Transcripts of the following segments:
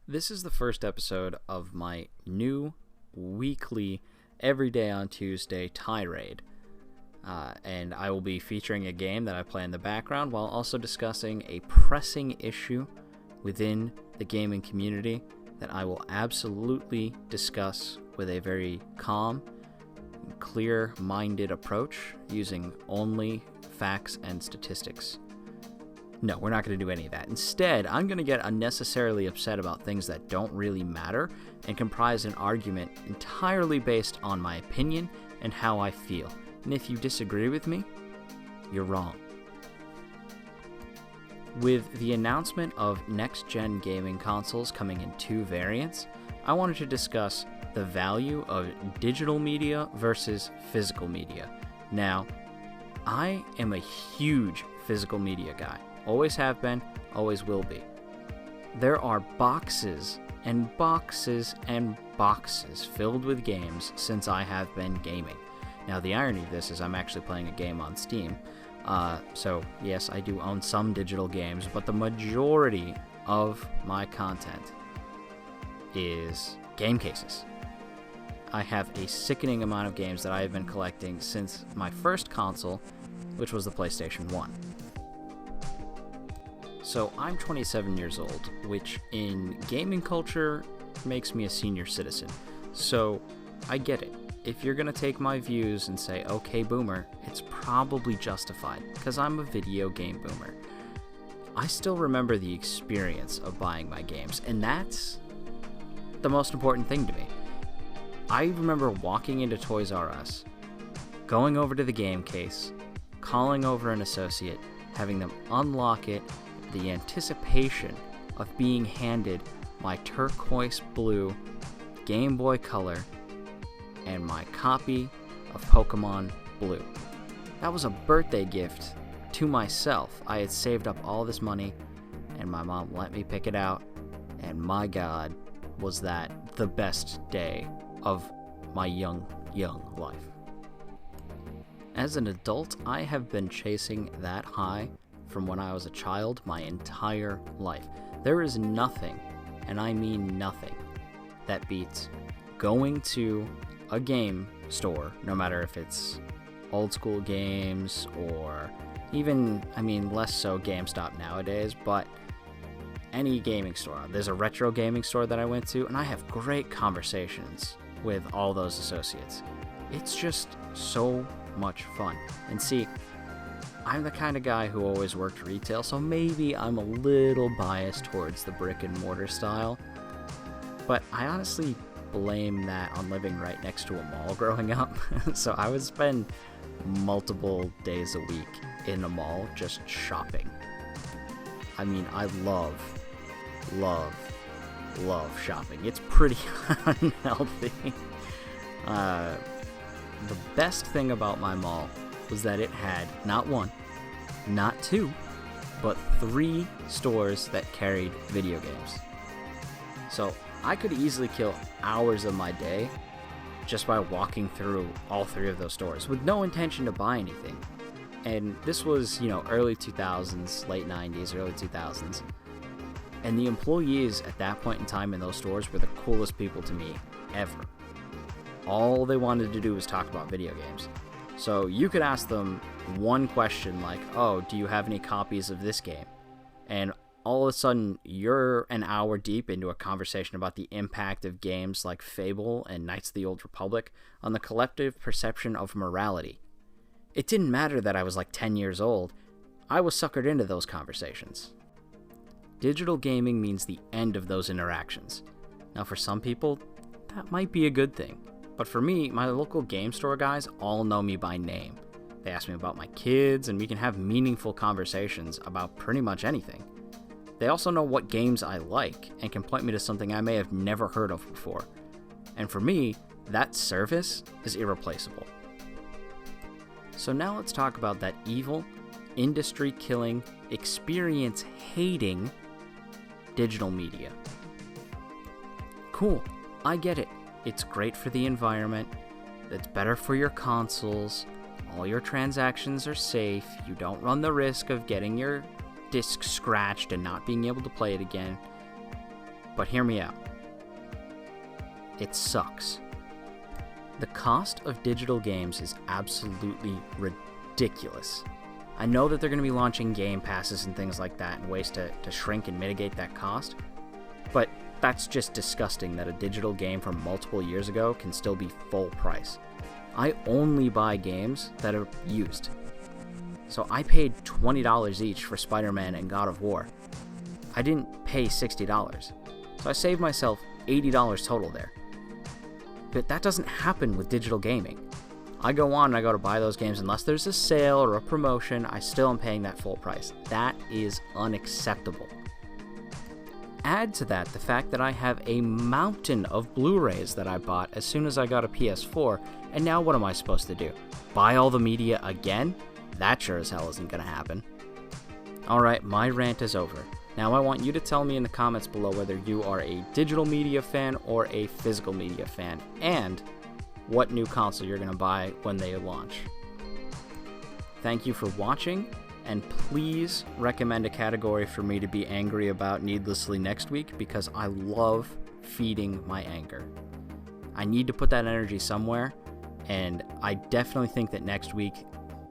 This is the first episode of my new weekly, every day on Tuesday Tirade. And I will be featuring a game that I play in the background while also discussing a pressing issue within the gaming community that I will absolutely discuss with a very calm, clear-minded approach using only facts and statistics. No, we're not going to do any of that. Instead, I'm going to get unnecessarily upset about things that don't really matter and comprise an argument entirely based on my opinion and how I feel. And if you disagree with me, you're wrong. With the announcement of next-gen gaming consoles coming in two variants, I wanted to discuss the value of digital media versus physical media. Now, I am a huge physical media guy. Always have been, always will be. There are boxes and boxes and boxes filled with games since I have been gaming. Now, the irony of this is I'm actually playing a game on Steam. So, yes, I do own some digital games, but the majority of my content is game cases. I have a sickening amount of games that I have been collecting since my first console, which was the PlayStation 1. So I'm 27 years old, which in gaming culture makes me a senior citizen. So I get it. If you're going to take my views and say, okay, boomer, it's probably justified, because I'm a video game boomer. I still remember the experience of buying my games, and that's the most important thing to me. I remember walking into Toys R Us, going over to the game case, calling over an associate, having them unlock it, the anticipation of being handed my turquoise blue Game Boy Color and my copy of Pokemon Blue. That was a birthday gift to myself. I had saved up all this money and my mom let me pick it out, and my God, was that the best day of my young life. As an adult, I have been chasing that high from when I was a child my entire life. There is nothing, and I mean nothing, that beats going to a game store, no matter if it's old school games or even, less so GameStop nowadays, but any gaming store. There's a retro gaming store that I went to, and I have great conversations with all those associates. It's just so much fun. And see, I'm the kind of guy who always worked retail, so maybe I'm a little biased towards the brick and mortar style, but I honestly blame that on living right next to a mall growing up. So I would spend multiple days a week in a mall just shopping. I love shopping. It's pretty unhealthy. The best thing about my mall was that it had not one, not two, but 3 stores that carried video games. So I could easily kill hours of my day just by walking through all 3 of those stores with no intention to buy anything. And this was, early 2000s, late 90s, early 2000s. And the employees at that point in time in those stores were the coolest people to me ever. All they wanted to do was talk about video games. So you could ask them one question like, oh, do you have any copies of this game? And all of a sudden, you're an hour deep into a conversation about the impact of games like Fable and Knights of the Old Republic on the collective perception of morality. It didn't matter that I was like 10 years old. I was suckered into those conversations. Digital gaming means the end of those interactions. Now, for some people, that might be a good thing. But for me, my local game store guys all know me by name. They ask me about my kids, and we can have meaningful conversations about pretty much anything. They also know what games I like and can point me to something I may have never heard of before. And for me, that service is irreplaceable. So now let's talk about that evil, industry-killing, experience-hating digital media. Cool, I get it. It's great for the environment, it's better for your consoles, all your transactions are safe, you don't run the risk of getting your disc scratched and not being able to play it again. But hear me out. It sucks. The cost of digital games is absolutely ridiculous. I know that they're going to be launching game passes and things like that and ways to shrink and mitigate that cost, but that's just disgusting that a digital game from multiple years ago can still be full price. I only buy games that are used. So I paid $20 each for Spider-Man and God of War. I didn't pay $60. So I saved myself $80 total there. But that doesn't happen with digital gaming. I go on and I go to buy those games, unless there's a sale or a promotion, I still am paying that full price. That is unacceptable. Add to that the fact that I have a mountain of Blu-rays that I bought as soon as I got a PS4, and now what am I supposed to do? Buy all the media again? That sure as hell isn't going to happen. Alright, my rant is over. Now I want you to tell me in the comments below whether you are a digital media fan or a physical media fan, and what new console you're going to buy when they launch. Thank you for watching, and please recommend a category for me to be angry about needlessly next week, because I love feeding my anger. I need to put that energy somewhere, and I definitely think that next week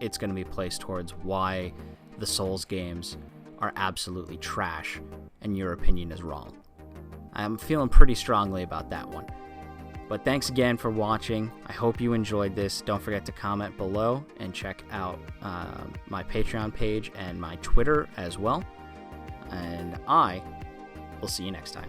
it's going to be placed towards why the Souls games are absolutely trash and your opinion is wrong. I'm feeling pretty strongly about that one. But thanks again for watching. I hope you enjoyed this. Don't forget to comment below and check out my Patreon page and my Twitter as well. And I will see you next time.